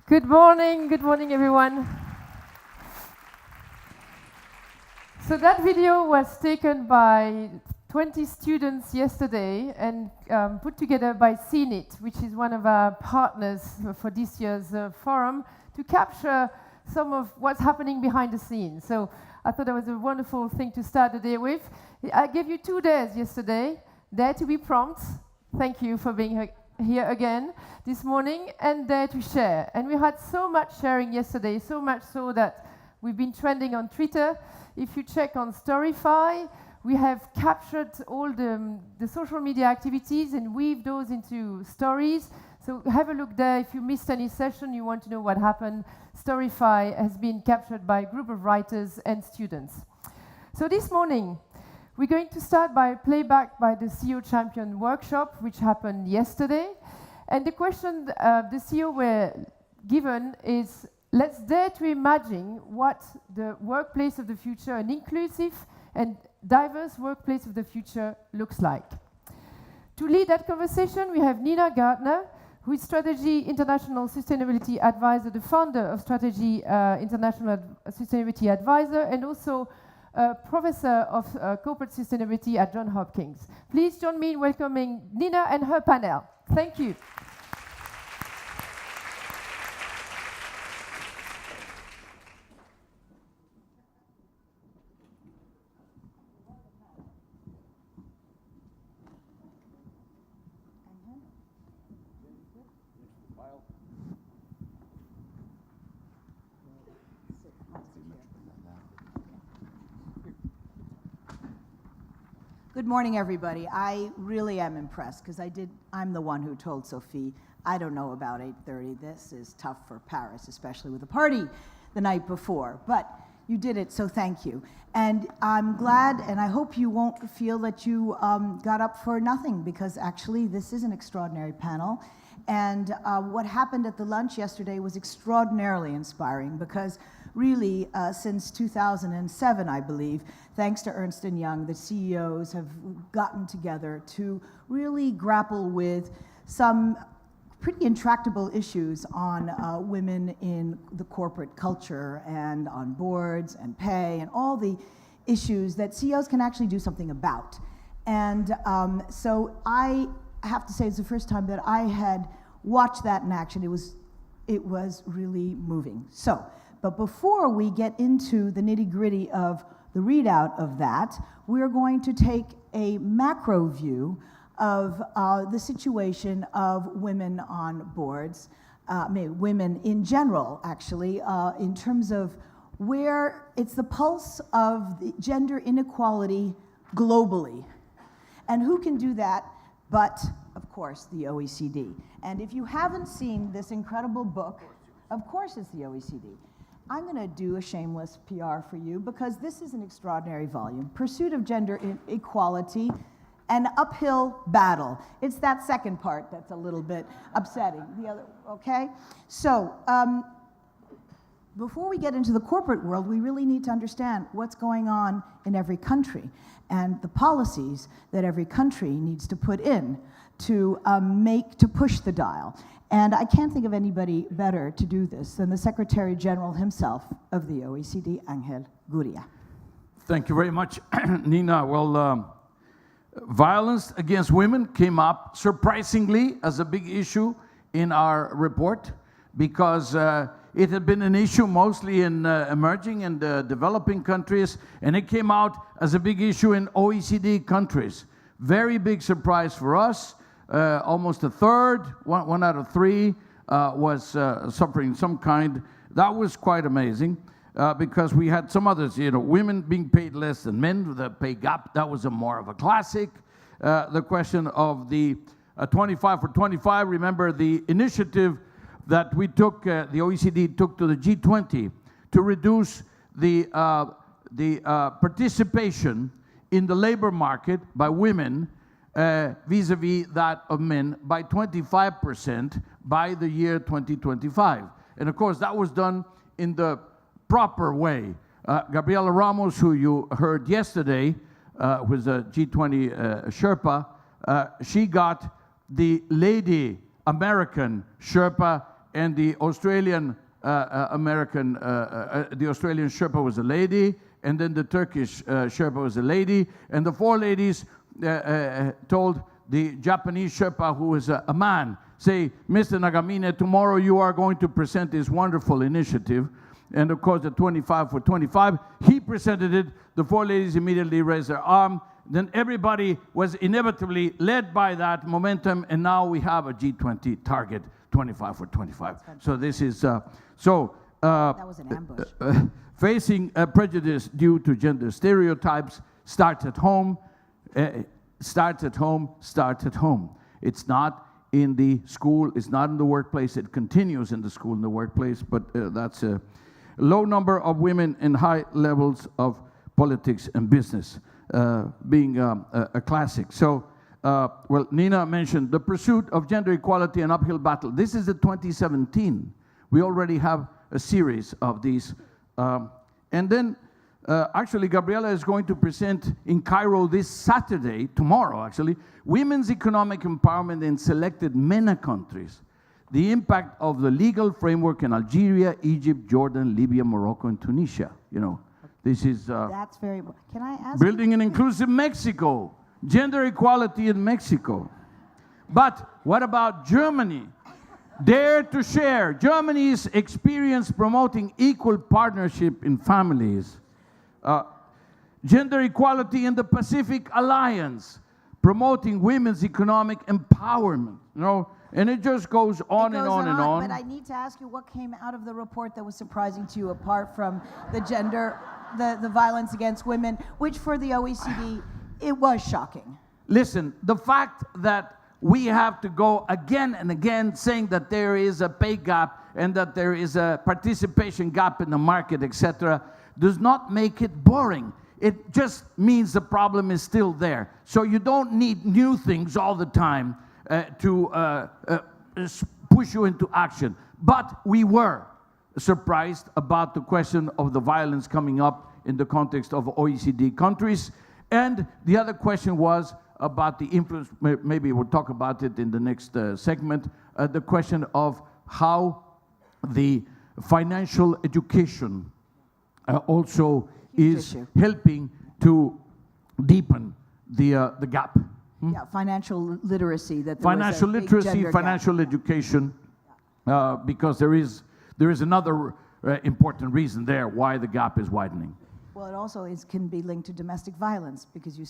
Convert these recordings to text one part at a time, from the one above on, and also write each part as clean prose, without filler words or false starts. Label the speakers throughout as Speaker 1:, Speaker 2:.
Speaker 1: Good morning everyone. So that video was taken by 20 students yesterday and put together by CNIT, which is one of our partners for this year's forum, to capture some of what's happening behind the scenes. So I thought that was a wonderful thing to start the day with. I gave you 2 days yesterday, dare to be prompt. Thank you for being here again this morning, and dare to share. And we had so much sharing yesterday, so much so that we've been trending on Twitter. If you check on Storyfy, we have captured all the social media activities and weave those into stories. So have a look there. If you missed any session, you want to know what happened, Storyfy has been captured by a group of writers and students. So this morning, we're going to start by playback by the CEO Champion workshop, which happened yesterday. And the question the CEO were given is, let's dare to imagine what the workplace of the future, an inclusive and diverse workplace of the future looks like. To lead that conversation, we have Nina Gardner, who is Strategy International Sustainability Advisor, the founder of Strategy International Sustainability Advisor, and also Professor of Corporate Sustainability at Johns Hopkins. Please join me in welcoming Nina and her panel. Thank you.
Speaker 2: Good morning, everybody. I really am impressed because I'm the one who told Sophie, I don't know about 8:30. This is tough for Paris, especially with a party the night before. But you did it, so thank you. And I'm glad, and I hope you won't feel that you got up for nothing, because actually this is an extraordinary panel. And what happened at the lunch yesterday was extraordinarily inspiring, because really, since 2007, I believe, thanks to Ernst & Young, the CEOs have gotten together to really grapple with some pretty intractable issues on women in the corporate culture and on boards and pay and all the issues that CEOs can actually do something about. And so I have to say it's the first time that I had watched that in action. It was really moving. So, but before we get into the nitty-gritty of the readout of that, we're going to take a macro view of the situation of women on boards, women in general, actually, in terms of where it's the pulse of the gender inequality globally. And who can do that but, of course, the OECD. And if you haven't seen this incredible book, of course it's the OECD. I'm going to do a shameless PR for you, because this is an extraordinary volume. Pursuit of Gender Equality, an uphill battle. It's that second part that's a little bit upsetting. The other, okay? So, before we get into the corporate world, we really need to understand what's going on in every country and the policies that every country needs to put in to push the dial. And I can't think of anybody better to do this than the Secretary General himself of the OECD, Angel Gurria.
Speaker 3: Thank you very much, Nina. Well, violence against women came up surprisingly as a big issue in our report, because it had been an issue mostly in emerging and developing countries, and it came out as a big issue in OECD countries. Very big surprise for us. Almost a third, one out of 3, was suffering some kind. That was quite amazing, because we had some others, women being paid less than men, the pay gap, that was more of a classic. The question of the 25 for 25, remember the initiative that we took, the OECD took to the G20 to reduce the participation in the labor market by women vis-a-vis that of men by 25% by the year 2025. And of course, that was done in the proper way. Gabriela Ramos, who you heard yesterday, was a G20 Sherpa, she got the Lady American Sherpa and the Australian American, the Australian Sherpa was a lady, and then the Turkish Sherpa was a lady, and the 4 ladies told the Japanese Sherpa, who is a man, say, Mr. Nagamine, tomorrow you are going to present this wonderful initiative. And of course, the 25 for 25, he presented it. The 4 ladies immediately raised their arm. Then everybody was inevitably led by that momentum, and now we have a G20 target, 25 for 25. So this is, that
Speaker 2: was an ambush.
Speaker 3: Facing prejudice due to gender stereotypes starts at home, starts at home, starts at home. It's not in the school, it's not in the workplace, it continues in the school and the workplace, but that's a low number of women in high levels of politics and business being a classic. So, well, Nina mentioned the pursuit of gender equality, an uphill battle. This is the 2017. We already have a series of these. And then, actually, Gabriela is going to present in Cairo this Saturday, tomorrow actually, women's economic empowerment in selected MENA countries. The impact of the legal framework in Algeria, Egypt, Jordan, Libya, Morocco, and Tunisia. You know, this is
Speaker 2: That's very. Can I ask?
Speaker 3: building an inclusive Mexico, gender equality in Mexico. But what about Germany? Dare to share Germany's experience promoting equal partnership in families. Gender equality in the Pacific Alliance, promoting women's economic empowerment. You know, and it just goes on and on and on.
Speaker 2: But I need to ask you, what came out of the report that was surprising to you, apart from the gender, the violence against women, which for the OECD, it was shocking.
Speaker 3: Listen, the fact that we have to go again and again saying that there is a pay gap and that there is a participation gap in the market, etc., does not make it boring. It just means the problem is still there. So you don't need new things all the time to push you into action. But we were surprised about the question of the violence coming up in the context of OECD countries. And the other question was about the influence, maybe we'll talk about it in the next segment, the question of how the financial education also is helping to deepen the gap.
Speaker 2: Yeah, financial literacy.
Speaker 3: Financial literacy, financial education, because there is another important reason there why the gap is widening.
Speaker 2: Well, it also can be linked to domestic violence, because you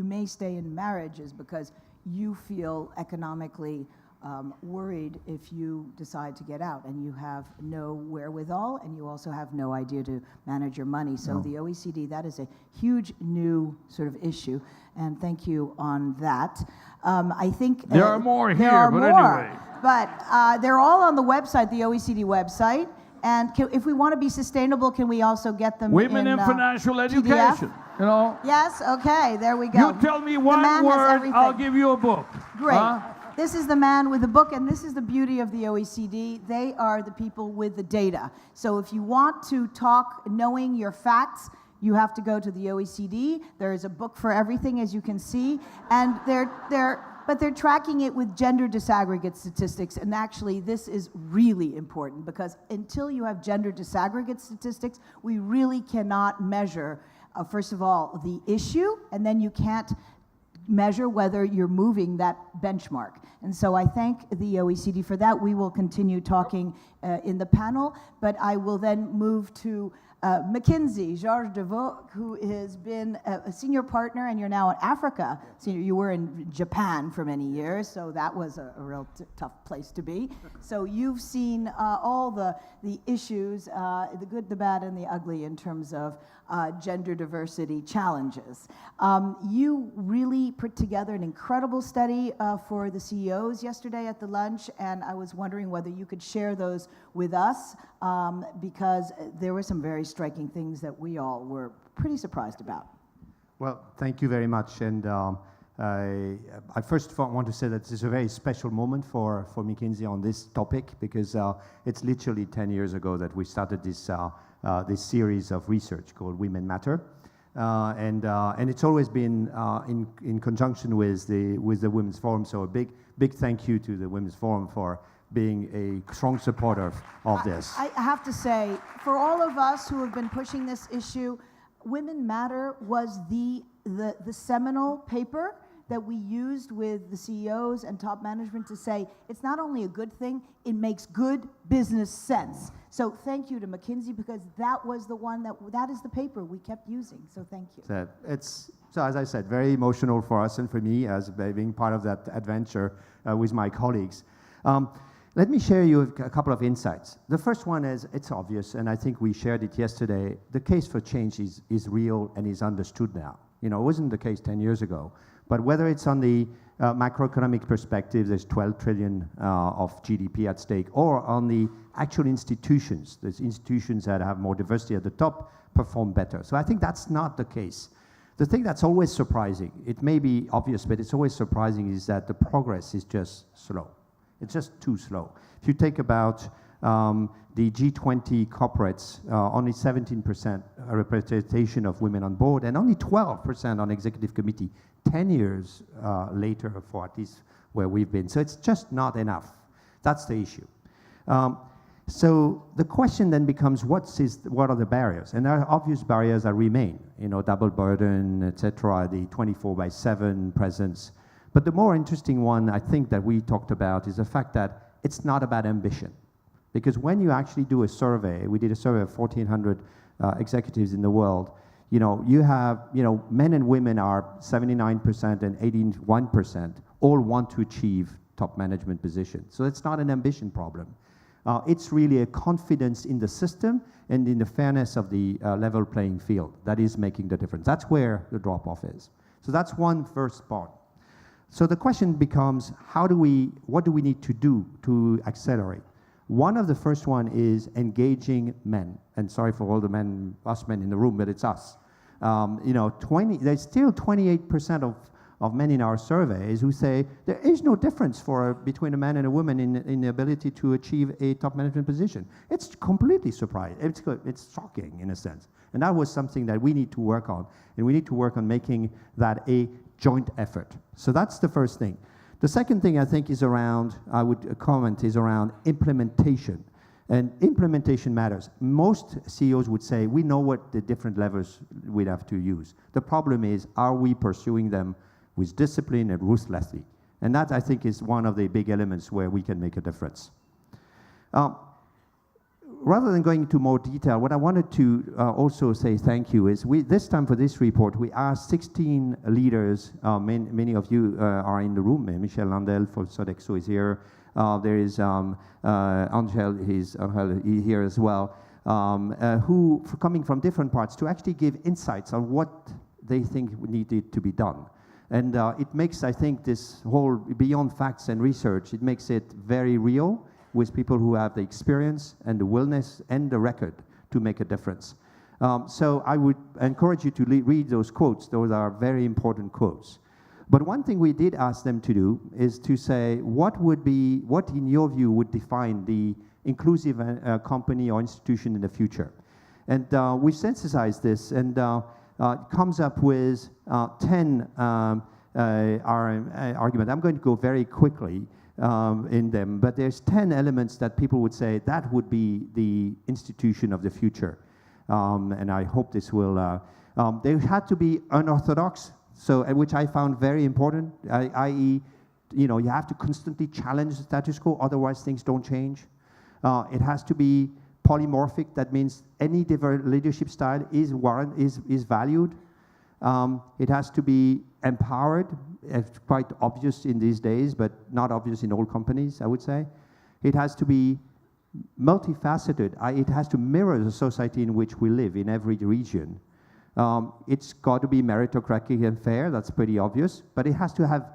Speaker 2: may stay in marriages because you feel economically worried if you decide to get out, and you have no wherewithal, and you also have no idea to manage your money. So the OECD, that is a huge new sort of issue, and thank you on that. I think
Speaker 3: there are more here, anyway.
Speaker 2: But they're all on the website, the OECD website. And if we want to be sustainable, can we also get them
Speaker 3: Women in financial education,
Speaker 2: PDF?
Speaker 3: you know?
Speaker 2: Yes, okay, there we go.
Speaker 3: You tell me one word, I'll give you a book.
Speaker 2: Great. This is the man with the book, and this is the beauty of the OECD. They are the people with the data. So if you want to talk knowing your facts, you have to go to the OECD. There is a book for everything, as you can see. And but they're tracking it with gender disaggregate statistics, and actually this is really important, because until you have gender disaggregate statistics, we really cannot measure, first of all, the issue, and then you can't measure whether you're moving that benchmark. And so I thank the OECD for that. We will continue talking in the panel, but I will then move to McKinsey, Georges Deveau, who has been a senior partner, and you're now in Africa. So you were in Japan for many years, so that was a real tough place to be. So you've seen all the issues, the good, the bad, and the ugly in terms of gender diversity challenges. You really put together an incredible study for the CEOs yesterday at the lunch, and I was wondering whether you could share those with us, because there were some very striking things that we all were pretty surprised about.
Speaker 4: Well, thank you very much. And I first want to say that this is a very special moment for McKinsey on this topic, because it's literally 10 years ago that we started this series of research called Women Matter. And it's always been in conjunction with the Women's Forum. So a big thank you to the Women's Forum for being a strong supporter of this.
Speaker 2: I have to say, for all of us who have been pushing this issue, Women Matter was the seminal paper that we used with the CEOs and top management to say, it's not only a good thing, it makes good business sense. So thank you to McKinsey, because that was the one that is the paper we kept using, so thank you.
Speaker 4: So as I said, very emotional for us and for me as being part of that adventure with my colleagues. Let me share you a couple of insights. The first one is, it's obvious, and I think we shared it yesterday, the case for change is real and is understood now. You know, it wasn't the case 10 years ago. But whether it's on the macroeconomic perspective, there's 12 trillion of GDP at stake, or on the actual institutions, there's institutions that have more diversity at the top perform better. So I think that's not the case. The thing that's always surprising, it may be obvious, but it's always surprising, is that the progress is just slow. It's just too slow. If you take about the G20 corporates, only 17% representation of women on board, and only 12% on executive committee, 10 years later for at least where we've been. So it's just not enough. That's the issue. So the question then becomes, what are the barriers? And there are obvious barriers that remain, you know, double burden, etc., the 24/7 presence. But the more interesting one, I think, that we talked about is the fact that it's not about ambition. Because when you actually do a survey, we did a survey of 1,400 executives in the world, you know, you have, you know, men and women are 79% and 81% all want to achieve top management positions. So it's not an ambition problem. It's really a confidence in the system and in the fairness of the level playing field that is making the difference. That's where the drop-off is. So that's one first part. So the question becomes, what do we need to do to accelerate? One of the first one is engaging men. And sorry for all the men, us men in the room, but it's us. You know, there's still 28% of men in our surveys who say there is no difference between a man and a woman in the ability to achieve a top management position. It's completely surprising. It's shocking in a sense. And that was something that we need to work on. And we need to work on making that a joint effort. So that's the first thing. The second thing I think is around, I would comment, is around implementation. And implementation matters. Most CEOs would say, we know what the different levers we'd have to use. The problem is, are we pursuing them with discipline and ruthlessly? And that, I think, is one of the big elements where we can make a difference. Rather than going into more detail, what I wanted to also say thank you is, this time for this report, we asked 16 leaders, many of you are in the room, Michel Landel for Sodexo is here, there is Angel, he's here as well, who coming from different parts to actually give insights on what they think needed to be done. And it makes, I think, this whole beyond facts and research, it makes it very real, with people who have the experience and the willingness and the record to make a difference. So I would encourage you to read those quotes. Those are very important quotes. But one thing we did ask them to do is to say, what in your view would define the inclusive company or institution in the future? And we synthesized this, and it comes up with 10 arguments. I'm going to go very quickly in them, but there's 10 elements that people would say that would be the institution of the future. And I hope this will, they had to be unorthodox, which I found very important, i.e., you know, you have to constantly challenge the status quo, otherwise things don't change. It has to be polymorphic, that means any different leadership style is valued. It has to be empowered. It's quite obvious in these days, but not obvious in all companies, I would say. It has to be multifaceted. It has to mirror the society in which we live in every region. It's got to be meritocratic and fair, that's pretty obvious, but it has to have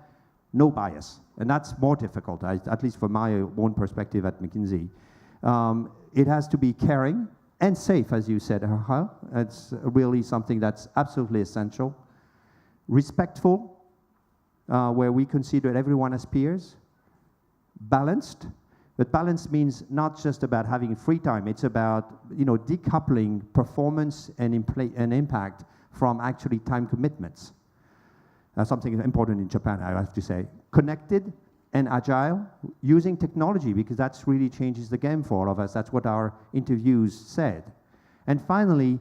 Speaker 4: no bias, and that's more difficult, at least from my own perspective at McKinsey. It has to be caring and safe, as you said, Rahal. It's really something that's absolutely essential. Respectful, where we consider everyone as peers. Balanced, but balance means not just about having free time. It's about, you know, decoupling performance and impact from actually time commitments. Something important in Japan, I have to say. Connected, and agile, using technology, because that's really changes the game for all of us. That's what our interviews said. And finally,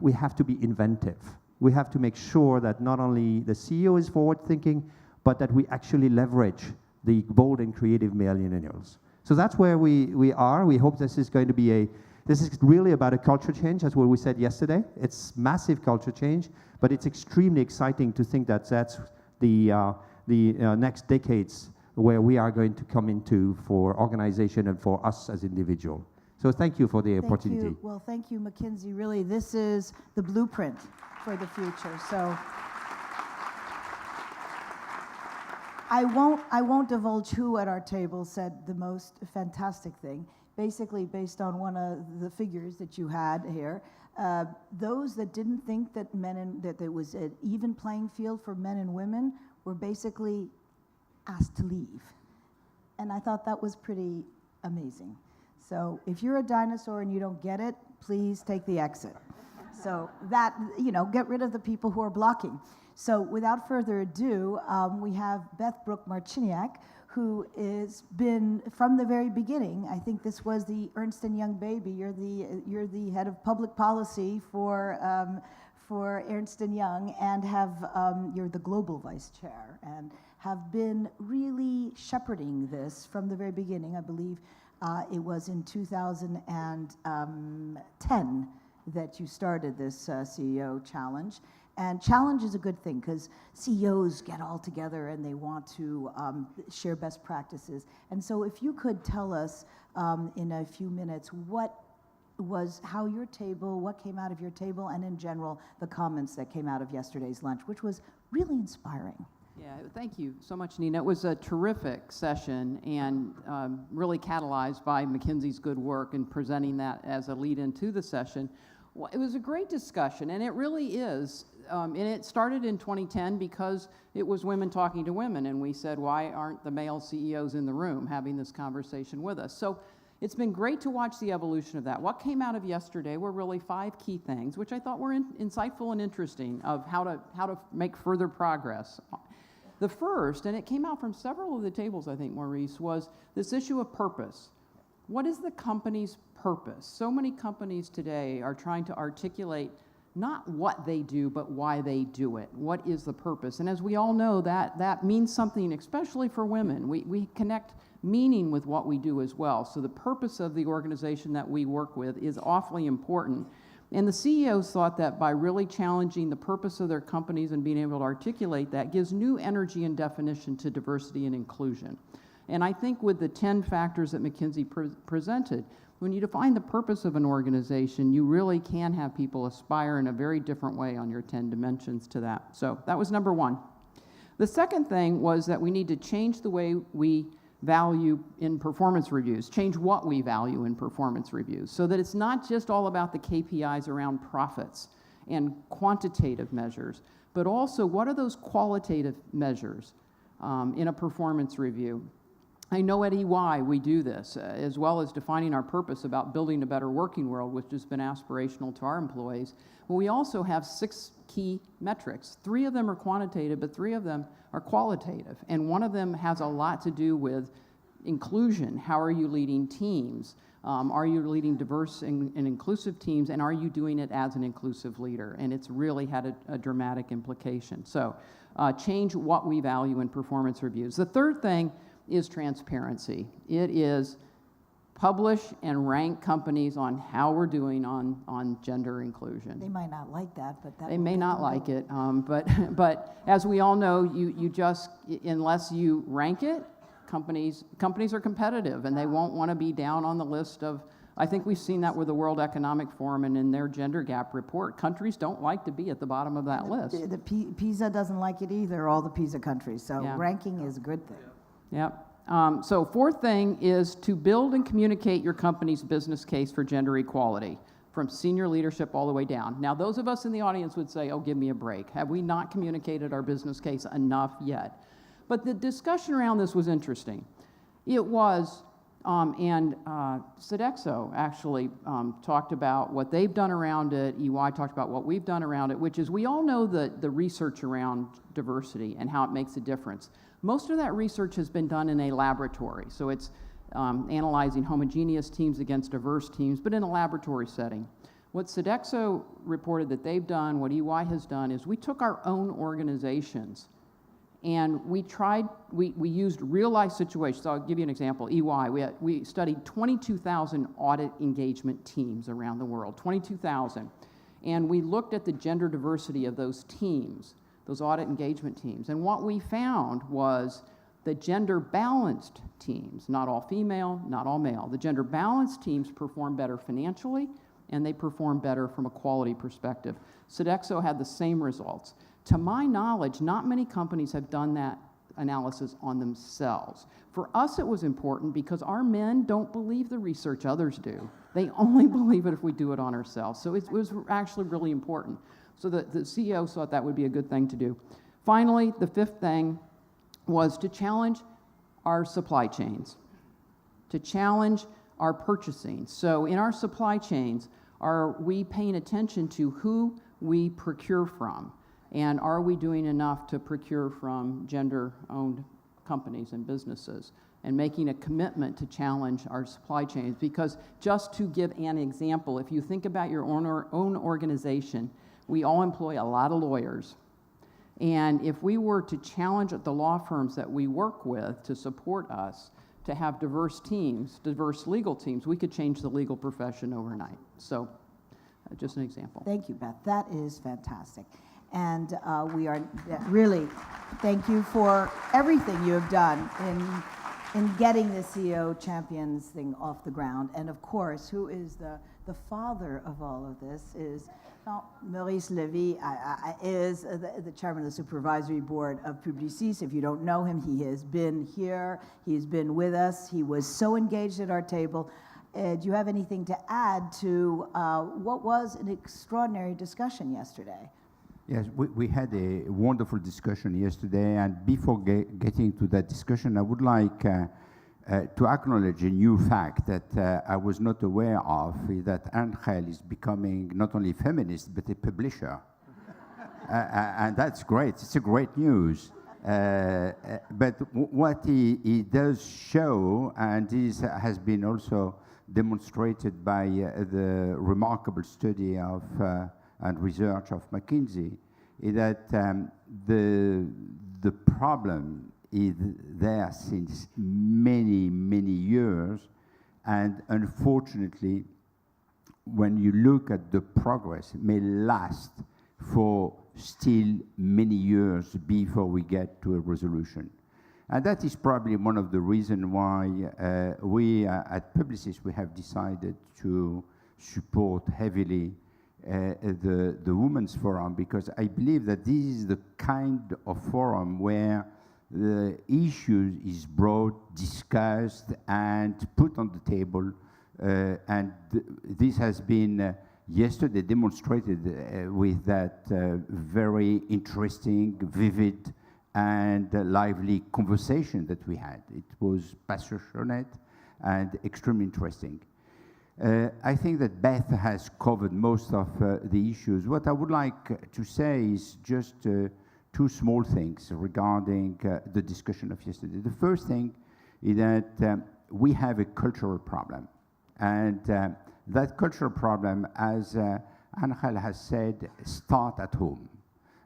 Speaker 4: we have to be inventive. We have to make sure that not only the CEO is forward-thinking, but that we actually leverage the bold and creative millennials. So that's where we are. We hope this is going to be this is really about a culture change. That's what we said yesterday. It's massive culture change, but it's extremely exciting to think that that's the next decades where we are going to come into for organization and for us as individuals. So thank you for the opportunity.
Speaker 2: Thank you. Well, thank you, McKinsey. Really, this is the blueprint for the future. So I won't divulge who at our table said the most fantastic thing. Basically, based on one of the figures that you had here, those that didn't think that that there was an even playing field for men and women were basically asked to leave. And I thought that was pretty amazing. So if you're a dinosaur and you don't get it, please take the exit. So that, get rid of the people who are blocking. So without further ado, we have Beth Brooke-Marchiniak, who has been from the very beginning. I think this was the Ernst & Young baby. You're the head of public policy for Ernst & Young, and you're the global vice chair, and have been really shepherding this from the very beginning. I believe it was in 2010 that you started this CEO challenge. And challenge is a good thing because CEOs get all together and they want to share best practices. And so if you could tell us in a few minutes what came out of your table, and in general, the comments that came out of yesterday's lunch, which was really inspiring.
Speaker 5: Yeah, thank you so much, Nina. It was a terrific session and really catalyzed by McKinsey's good work in presenting that as a lead into the session. Well, it was a great discussion, and it really is. And it started in 2010 because it was women talking to women, and we said, why aren't the male CEOs in the room having this conversation with us? So it's been great to watch the evolution of that. What came out of yesterday were really 5 key things, which I thought were insightful and interesting of how to make further progress. The first, and it came out from several of the tables, I think, Maurice, was this issue of purpose. What is the company's purpose? So many companies today are trying to articulate not what they do, but why they do it. What is the purpose? And as we all know, that means something, especially for women. We connect meaning with what we do as well. So the purpose of the organization that we work with is awfully important. And the CEOs thought that by really challenging the purpose of their companies and being able to articulate that gives new energy and definition to diversity and inclusion. And I think with the 10 factors that McKinsey presented, when you define the purpose of an organization, you really can have people aspire in a very different way on your 10 dimensions to that. So that was number 1. The second thing was that we need to change the way we value in performance reviews, change what we value in performance reviews, so that it's not just all about the KPIs around profits and quantitative measures, but also what are those qualitative measures in a performance review. I know at EY we do this, as well as defining our purpose about building a better working world, which has been aspirational to our employees. But we also have 6 key metrics. 3 of them are quantitative, but 3 of them are qualitative. And one of them has a lot to do with inclusion. How are you leading teams? Are you leading diverse and inclusive teams? And are you doing it as an inclusive leader? And it's really had a dramatic implication. So change what we value in performance reviews. The third thing is transparency. It is publish and rank companies on how we're doing on gender inclusion.
Speaker 2: They might not like that, but that
Speaker 5: they may not like it. But as we all know, you just, unless you rank it, companies are competitive and they won't want to be down on the list of. I think we've seen that with the World Economic Forum and in their gender gap report. Countries don't like to be at the bottom of that list.
Speaker 2: The PISA doesn't like it either, all the PISA countries. So
Speaker 5: yeah.
Speaker 2: Ranking is a good thing.
Speaker 5: Yep. So fourth thing is to build and communicate your company's business case for gender equality from senior leadership all the way down. Now, those of us in the audience would say, oh, give me a break. Have we not communicated our business case enough yet? But the discussion around this was interesting. It was, and Sodexo actually talked about what they've done around it. EY talked about what we've done around it, which is we all know the research around diversity and how it makes a difference. Most of that research has been done in a laboratory, so it's analyzing homogeneous teams against diverse teams, but in a laboratory setting. What Sodexo reported that they've done, what EY has done, is we took our own organizations and we used real-life situations. So I'll give you an example. EY, we studied 22,000 audit engagement teams around the world, 22,000. And we looked at the gender diversity of those teams, those audit engagement teams. And what we found was the gender-balanced teams, not all female, not all male, the gender-balanced teams perform better financially, and they perform better from a quality perspective. Sodexo had the same results. To my knowledge, not many companies have done that analysis on themselves. For us, it was important because our men don't believe the research others do. They only believe it if we do it on ourselves. So it was actually really important. So the CEO thought that would be a good thing to do. Finally, the fifth thing was to challenge our supply chains, to challenge our purchasing. So in our supply chains, are we paying attention to who we procure from? And are we doing enough to procure from gender-owned companies and businesses? And making a commitment to challenge our supply chains. Because just to give an example, if you think about your own organization, we all employ a lot of lawyers. And if we were to challenge the law firms that we work with to support us, to have diverse teams, diverse legal teams, we could change the legal profession overnight. So, just an example.
Speaker 2: Thank you, Beth. That is fantastic. And we are really, thank you for everything you have done in getting the CEO Champions thing off the ground. And of course, who is the father of all of this is Maurice Lévy is the chairman of the Supervisory Board of Publicis. If you don't know him, he has been here. He's been with us. He was so engaged at our table. Do you have anything to add to what was an extraordinary discussion yesterday?
Speaker 6: Yes, we had a wonderful discussion yesterday, and before getting to that discussion, I would like to acknowledge a new fact that I was not aware of, that Angel is becoming not only feminist, but a publisher. And that's great. It's a great news. But what he does show, and this has been also demonstrated by the remarkable study of and research of McKinsey, is that the problem is there since many, many years, and unfortunately, when you look at the progress, it may last for still many years before we get to a resolution. And that is probably one of the reasons why we at Publicis, we have decided to support heavily the Women's Forum, because I believe that this is the kind of forum where the issue is brought, discussed, and put on the table. And this has been yesterday demonstrated with that very interesting, vivid, and lively conversation that we had. It was passionate and extremely interesting. I think that Beth has covered most of the issues. What I would like to say is just two small things regarding the discussion of yesterday. The first thing is that we have a cultural problem. And that cultural problem, as Angel has said, starts at home.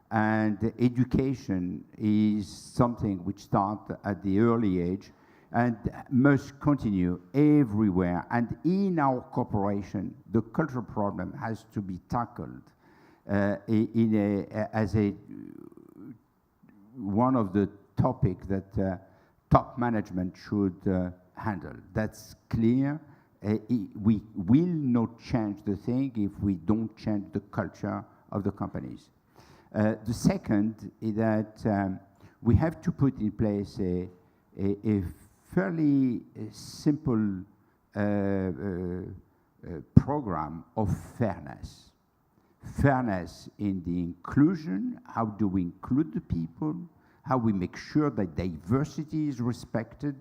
Speaker 6: And education is something which starts at the early age and must continue everywhere. And in our corporation, the cultural problem has to be tackled as one of the topics that top management should handle. That's clear. We will not change the thing if we don't change the culture of the companies. The second is that we have to put in place a fairly simple program of fairness. Fairness in the inclusion, how do we include the people, how we make sure that diversity is respected,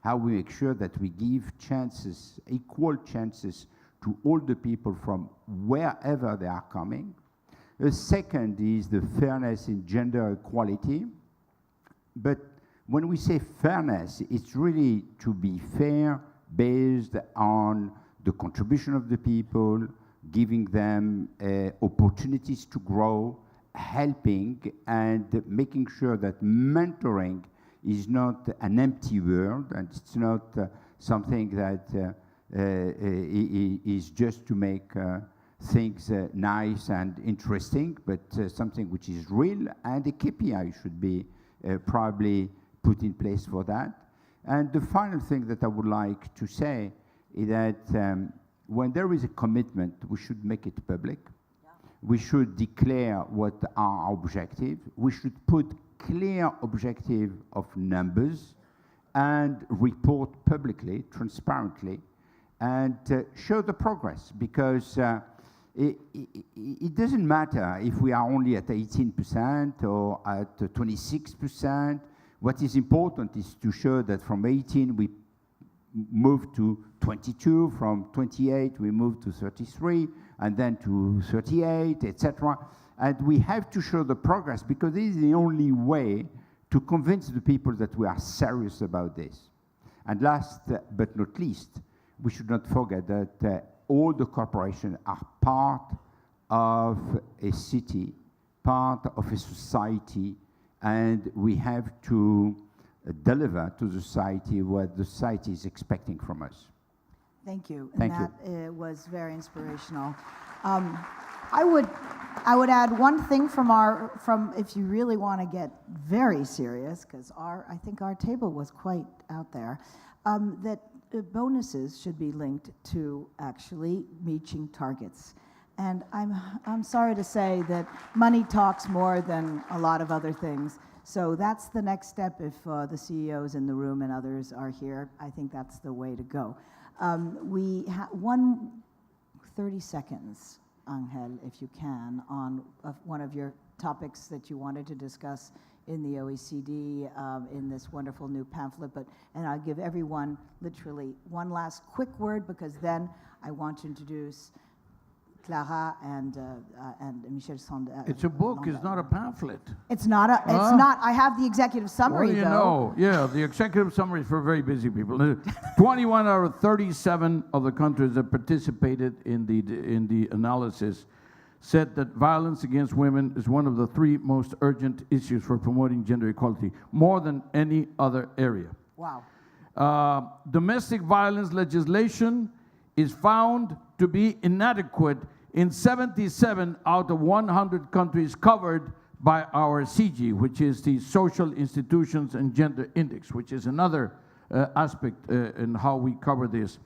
Speaker 6: how we make sure that we give chances, equal chances to all the people from wherever they are coming. The second is the fairness in gender equality, but when we say fairness, it's really to be fair based on the contribution of the people, giving them opportunities to grow, helping, and making sure that mentoring is not an empty word, and it's not something that is just to make things nice and interesting, but something which is real, and a KPI should be probably put in place for that. And the final thing that I would like to say is that when there is a commitment, we should make it public. Yeah. We should declare what are our objectives. We should put clear objective of numbers and report publicly, transparently, and show the progress, because it doesn't matter if we are only at 18% or at 26%. What is important is to show that from 18 we moved to 22, from 28 we moved to 33, and then to 38, etc. And we have to show the progress, because this is the only way to convince the people that we are serious about this. And last but not least, we should not forget that all the corporations are part of a city, part of a society, and we have to deliver to the society what the society is expecting from us.
Speaker 2: Thank you.
Speaker 6: Thank
Speaker 2: and that was very inspirational. I would add one thing from if you really want to get very serious, because I think our table was quite out there, that bonuses should be linked to actually reaching targets. And I'm sorry to say that money talks more than a lot of other things. So that's the next step. If the CEOs in the room and others are here, I think that's the way to go. We have 30 seconds, Angel, if you can, on one of your topics that you wanted to discuss in the OECD, in this wonderful new pamphlet. And I'll give everyone literally one last quick word, because then I want to introduce Clara and Michel Sandel.
Speaker 3: It's a book, it's not a pamphlet.
Speaker 2: It's not. It's not. I have the executive summary,
Speaker 3: well, you
Speaker 2: though.
Speaker 3: know, yeah, the executive summary is for very busy people. 21 out of 37 of the countries that participated in the analysis said that violence against women is one of the 3 most urgent issues for promoting gender equality, more than any other area.
Speaker 2: Wow.
Speaker 3: Domestic violence legislation is found to be inadequate in 77 out of 100 countries covered by our CG, which is the Social Institutions and Gender Index, which is another aspect in how we cover this.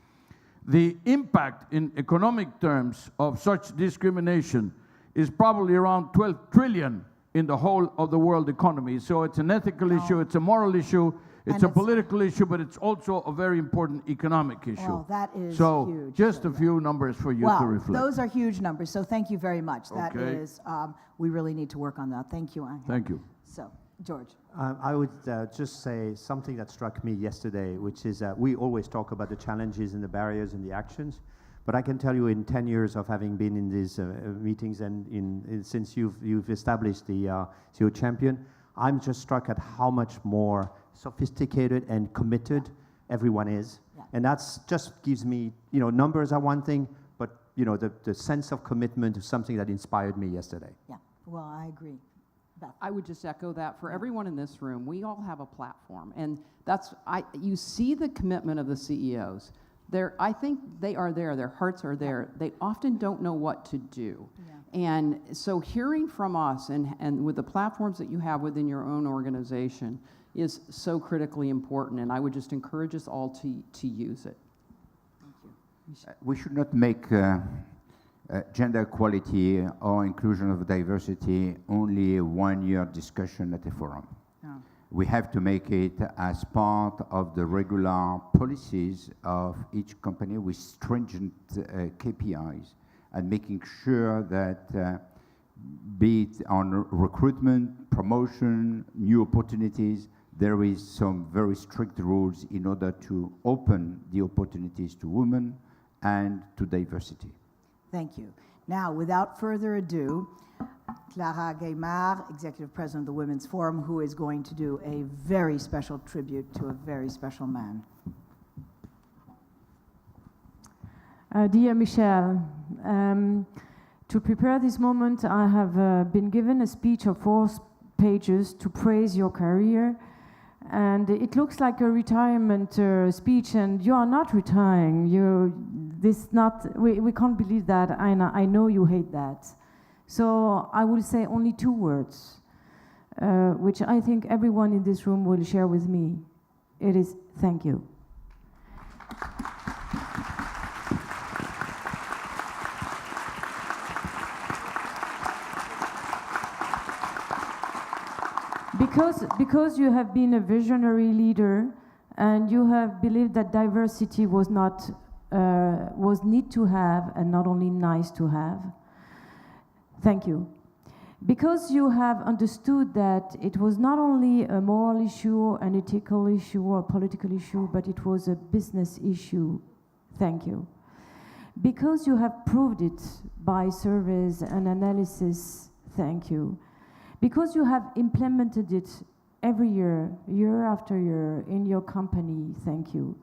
Speaker 3: The impact in economic terms of such discrimination is probably around 12 trillion in the whole of the world economy. So it's an ethical issue, it's a moral issue, it's a political issue, but it's also a very important economic issue.
Speaker 2: Well, that is
Speaker 3: so
Speaker 2: huge.
Speaker 3: just a few numbers for you to reflect.
Speaker 2: Those are huge numbers, so thank you very much.
Speaker 3: Okay.
Speaker 2: That is, we really need to work on that. Thank you, Angel.
Speaker 3: Thank you.
Speaker 2: So, George.
Speaker 4: I would just say something that struck me yesterday, which is we always talk about the challenges and the barriers and the actions, but I can tell you in 10 years of having been in these meetings and since you've established the CEO Champion, I'm just struck at how much more sophisticated and committed everyone is. Yeah. And that's just gives me, numbers are one thing, but, the sense of commitment is something that inspired me yesterday.
Speaker 2: Yeah, well, I agree. Beth.
Speaker 5: I would just echo that. For everyone in this room, we all have a platform, and you see the commitment of the CEOs. I think they are there, their hearts are there. They often don't know what to do. Yeah. And so hearing from us and with the platforms that you have within your own organization is so critically important, and I would just encourage us all to use it. Thank you.
Speaker 6: We should not make gender equality or inclusion of diversity only a one-year discussion at a forum. No. We have to make it as part of the regular policies of each company with stringent KPIs, and making sure that be it on recruitment, promotion, new opportunities, there is some very strict rules in order to open the opportunities to women and to diversity.
Speaker 2: Thank you. Now, without further ado, Clara Gaymard, Executive President of the Women's Forum, who is going to do a very special tribute to a very special man.
Speaker 7: Dear Michel, to prepare this moment, I have been given a speech of 4 pages to praise your career, and it looks like a retirement speech, and you are not retiring. We can't believe that. I know you hate that. So I will say only 2 words, which I think everyone in this room will share with me. It is thank you. Because you have been a visionary leader and you have believed that diversity was need to have and not only nice to have. Thank you. Because you have understood that it was not only a moral issue, an ethical issue, or a political issue, but it was a business issue. Thank you. Because you have proved it by surveys and analysis. Thank you. Because you have implemented it every year, year after year, in your company, thank you.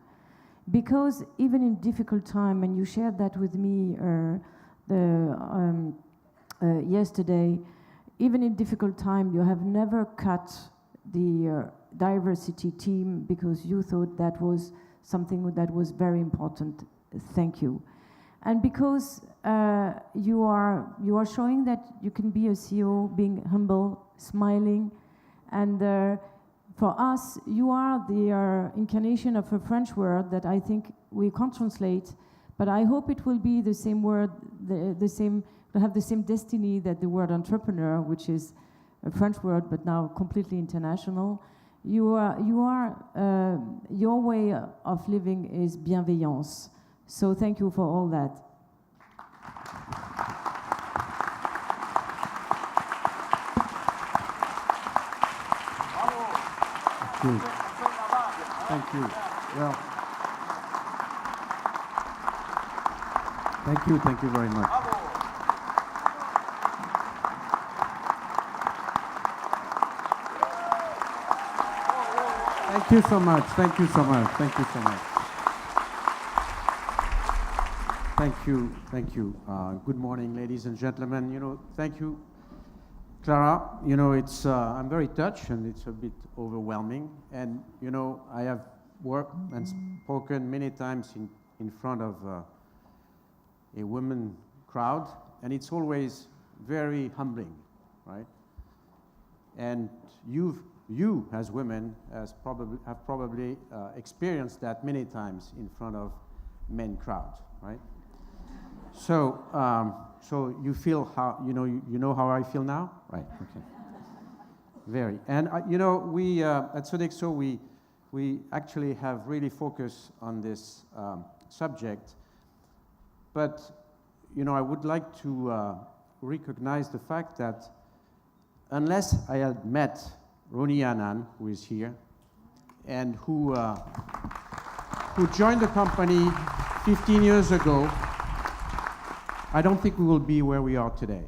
Speaker 7: Because even in difficult time, and you shared that with me yesterday, even in difficult time, you have never cut the diversity team because you thought that was something that was very important. Thank you. And because you are showing that you can be a CEO, being humble, smiling, and for us, you are the incarnation of a French word that I think we can't translate, but I hope it will be the same word, will have the same destiny that the word entrepreneur, which is a French word but now completely international. Your way of living is bienveillance. So thank you for all that.
Speaker 4: Thank you. Thank you. Well, thank you very much. Thank you so much. Thank you so much. Thank you so much. Thank you. Thank you. Good morning, ladies and gentlemen. Thank you, Clara. It's I'm very touched and it's a bit overwhelming. And I have worked and spoken many times in front of a women crowd, and it's always very humbling, right? And you as women have probably experienced that many times in front of men crowd, right? So you feel how you know how I feel now, right? Okay. Very. And we at Sodexo we actually have really focused on this subject, but I would like to recognize the fact that unless I had met Roni Annan, who is here, and who joined the company 15 years ago, I don't think we will be where we are today.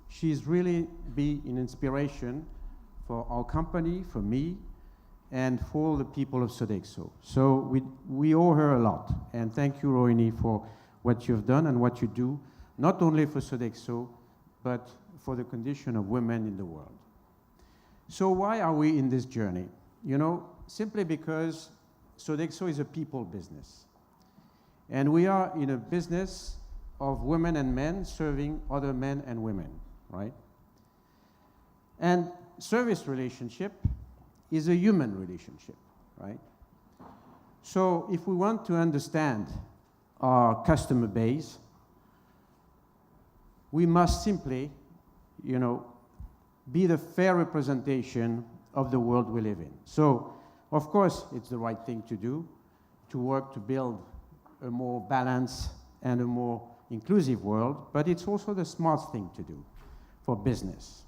Speaker 4: She's really been an inspiration for our company, for me, and for the people of Sodexo. So we owe her a lot. And thank you, Roni, for what you've done and what you do, not only for Sodexo, but for the condition of women in the world. So why are we in this journey? Simply because Sodexo is a people business. And we are in a business of women and men serving other men and women, right? And service relationship is a human relationship, right? So if we want to understand our customer base, we must simply, be the fair representation of the world we live in. So, of course, it's the right thing to do, to work to build a more balanced and a more inclusive world, but it's also the smart thing to do for business,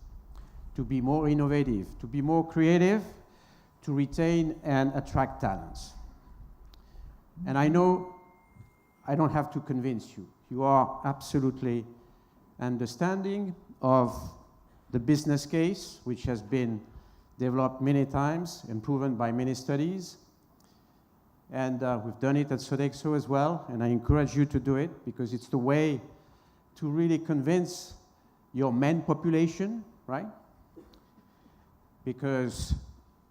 Speaker 4: to be more innovative, to be more creative, to retain and attract talents. And I know I don't have to convince you. You are absolutely understanding of
Speaker 8: the business case, which has been developed many times and proven by many studies. And we've done it at Sodexo as well, and I encourage you to do it because it's the way to really convince your men population, right? Because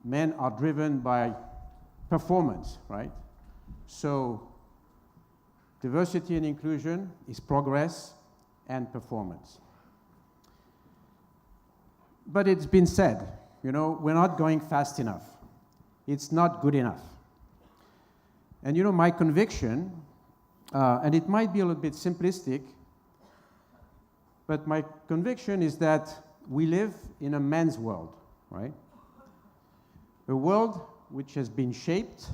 Speaker 8: men are driven by performance, right? So diversity and inclusion is progress and performance. But it's been said, you know, we're not going fast enough. It's not good enough. And you know, my conviction, and it might be a little bit simplistic, but my conviction is that we live in a man's world, right? A world which has been shaped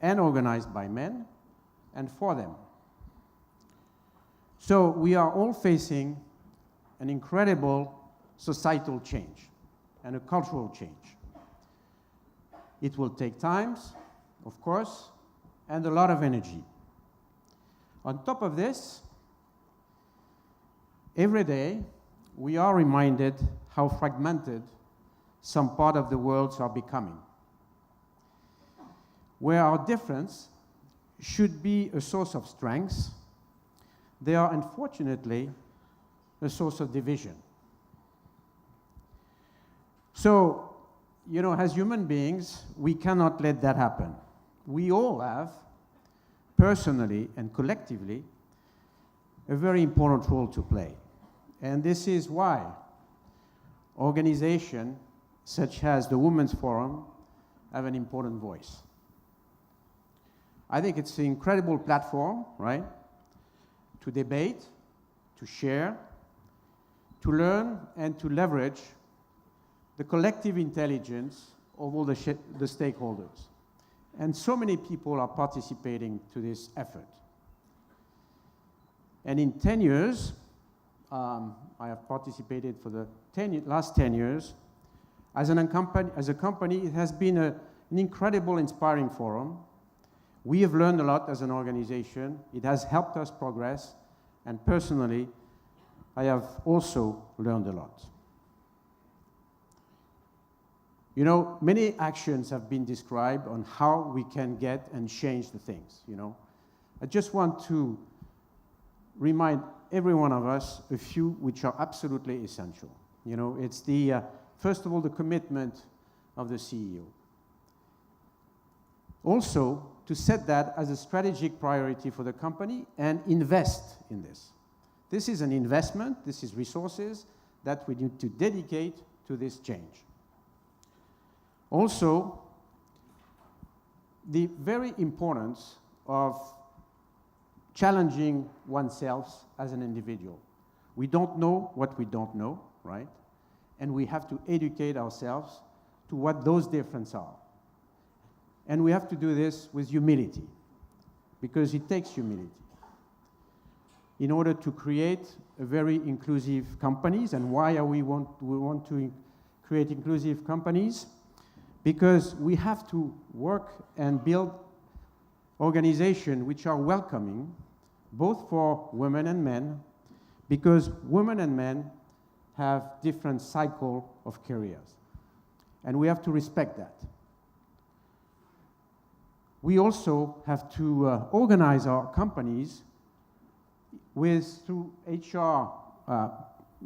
Speaker 8: and organized by men and for them. So we are all facing an incredible societal change and a cultural change. It will take time, of course, and a lot of energy. On top of this, every day we are reminded how fragmented some part of the worlds are becoming, where our difference should be a source of strength, they are unfortunately a source of division. So, you know, as human beings, we cannot let that happen. We all have, personally and collectively, a very important role to play. And this is why organizations such as the Women's Forum have an important voice. I think it's an incredible platform, right? To debate, to share, to learn, and to leverage the collective intelligence of all the stakeholders. And so many people are participating to this effort. And in 10 years, I have participated for the last 10 years. As a company, it has been an incredible, inspiring forum. We have learned a lot as an organization. It has helped us progress. And personally, I have also learned a lot. You know, many actions have been described on how we can get and change the things, you know. I just want to remind every one of us a few which are absolutely essential. You know, it's the, first of all, the commitment of the CEO. Also, to set that as a strategic priority for the company and invest in this. This is an investment, this is resources that we need to dedicate to this change. Also, the very importance of challenging oneself as an individual. We don't know what we don't know, right? And we have to educate ourselves to what those differences are. And we have to do this with humility, because it takes humility in order to create a very inclusive companies. And why are we want to create inclusive companies? Because we have to work and build organizations which are welcoming, both for women and men, because women and men have different cycle of careers. And we have to respect that. We also have to organize our companies through HR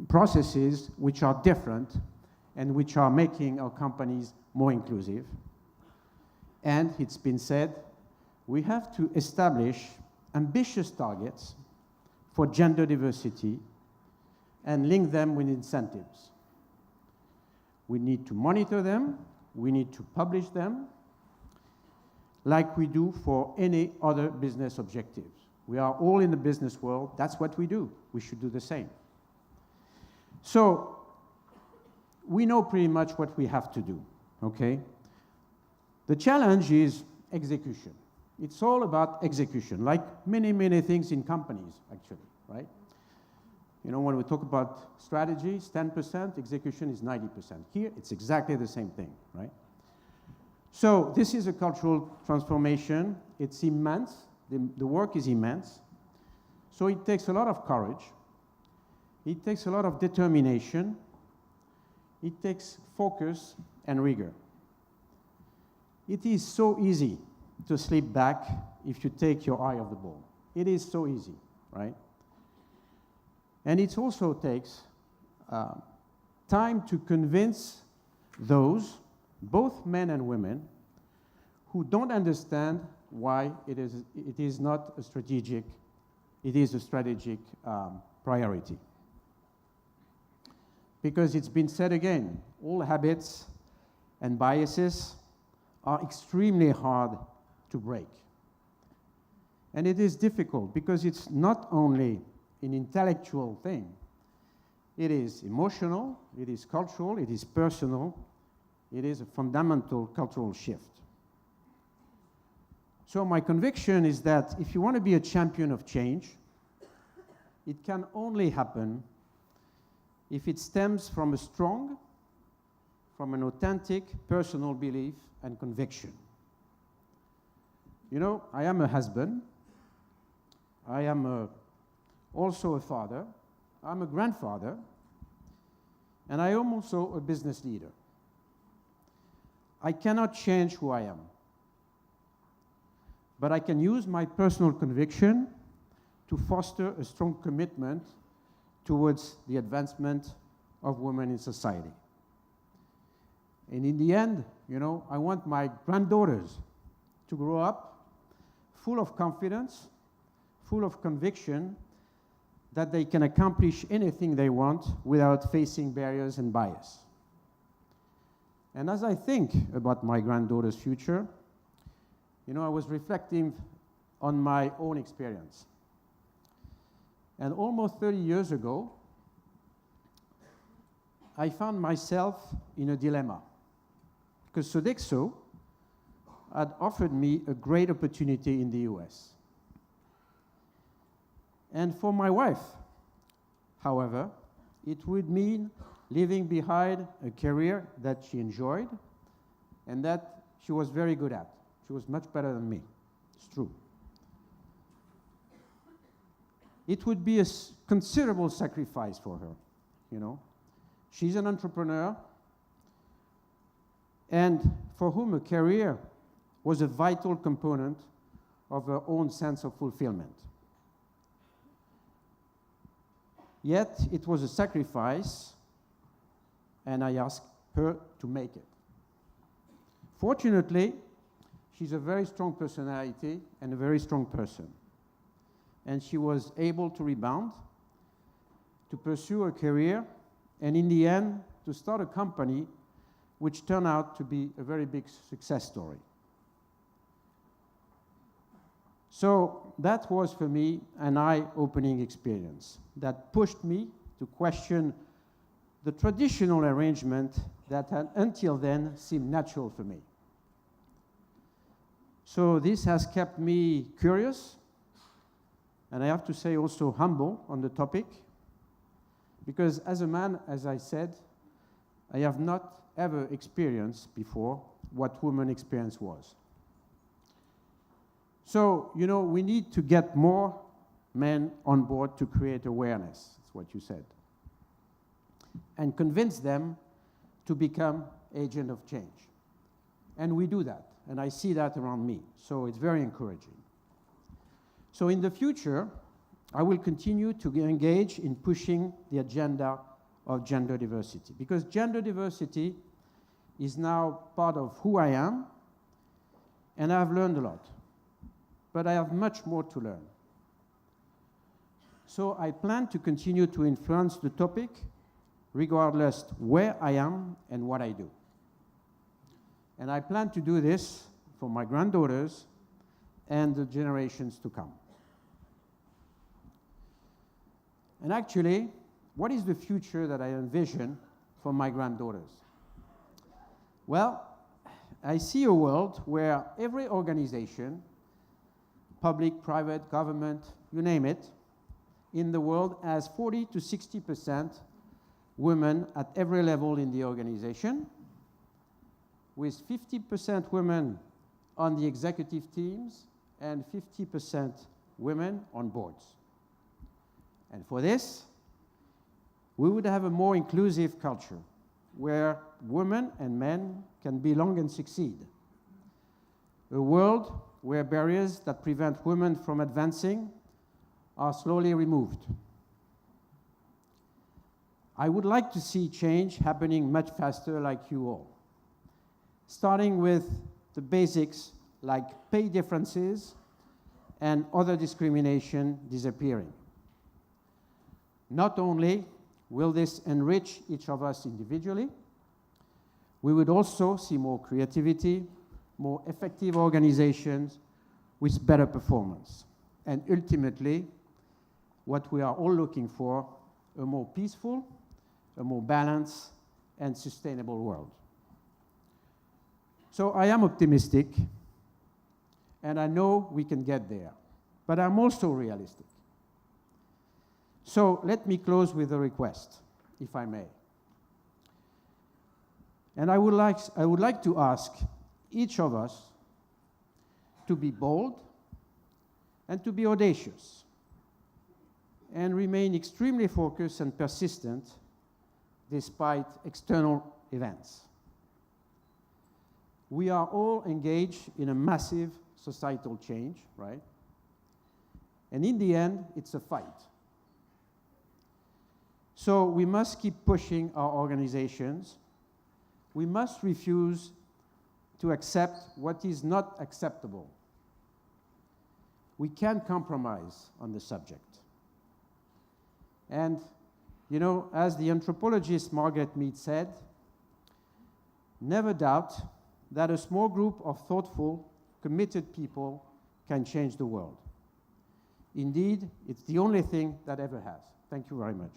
Speaker 8: processes which are different and which are making our companies more inclusive. And it's been said, we have to establish ambitious targets for gender diversity and link them with incentives. We need to monitor them, we need to publish them, like we do for any other business objectives. We are all in the business world, that's what we do. We should do the same. So, we know pretty much what we have to do, okay? The challenge is execution. It's all about execution, like many, many things in companies, actually, right? You know, when we talk about strategy, it's 10%, execution is 90%. Here, it's exactly the same thing, right? So this is a cultural transformation. It's immense. The work is immense. So it takes a lot of courage. It takes a lot of determination. It takes focus and rigor. It is so easy to slip back if you take your eye off the ball. It is so easy, right? And it also takes time to convince those, both men and women, who don't understand why it is not a strategic, it is a strategic priority. Because it's been said again, all habits and biases are extremely hard to break. And it is difficult because it's not only an intellectual thing, it is emotional, it is cultural, it is personal, it is a fundamental cultural shift. So my conviction is that if you want to be a champion of change, it can only happen if it stems from an authentic personal belief and conviction. You know, I am a husband, I am also a father, I'm a grandfather, and I am also a business leader. I cannot change who I am, but I can use my personal conviction to foster a strong commitment towards the advancement of women in society. And in the end, you know, I want my granddaughters to grow up full of confidence, full of conviction that they can accomplish anything they want without facing barriers and bias. And as I think about my granddaughter's future, you know, I was reflecting on my own experience. And almost 30 years ago, I found myself in a dilemma. Because Sodexo had offered me a great opportunity in the US. And for my wife, however, it would mean leaving behind a career that she enjoyed and that she was very good at. She was much better than me. It's true. It would be a considerable sacrifice for her, you know. She's an entrepreneur, and for whom a career was a vital component of her own sense of fulfillment. Yet, it was a sacrifice, and I asked her to make it. Fortunately, she's a very strong personality and a very strong person. And she was able to rebound, to pursue a career, and in the end, to start a company which turned out to be a very big success story. So that was for me an eye-opening experience that pushed me to question the traditional arrangement that had until then seemed natural for me. So this has kept me curious, and I have to say also humble on the topic, because as a man, as I said, I have not ever experienced before what women experience was. So, you know, we need to get more men on board to create awareness, that's what you said, and convince them to become agent of change. And we do that, and I see that around me, so it's very encouraging. So in the future, I will continue to engage in pushing the agenda of gender diversity, because gender diversity is now part of who I am, and I've learned a lot. But I have much more to learn. So I plan to continue to influence the topic regardless where I am and what I do. And I plan to do this for my granddaughters and the generations to come. And actually, what is the future that I envision for my granddaughters? Well, I see a world where every organization, public, private, government, you name it, in the world has 40 to 60% women at every level in the organization, with 50% women on the executive teams and 50% women on boards. And for this, we would have a more inclusive culture where women and men can belong and succeed. A world where barriers that prevent women from advancing are slowly removed. I would like to see change happening much faster like you all, starting with the basics like pay differences and other discrimination disappearing. Not only will this enrich each of us individually, we would also see more creativity, more effective organizations with better performance, and ultimately, what we are all looking for, a more peaceful, a more balanced, and sustainable world. So I am optimistic, and I know we can get there, but I'm also realistic. So let me close with a request, if I may. And I would like to ask each of us to be bold and to be audacious and remain extremely focused and persistent despite external events. We are all engaged in a massive societal change, right? And in the end, it's a fight. So we must keep pushing our organizations. We must refuse to accept what is not acceptable. We can compromise on the subject. And, you know, as the anthropologist Margaret Mead said, never doubt that a small group of thoughtful, committed people can change the world. Indeed, it's the only thing that ever has. Thank you very much.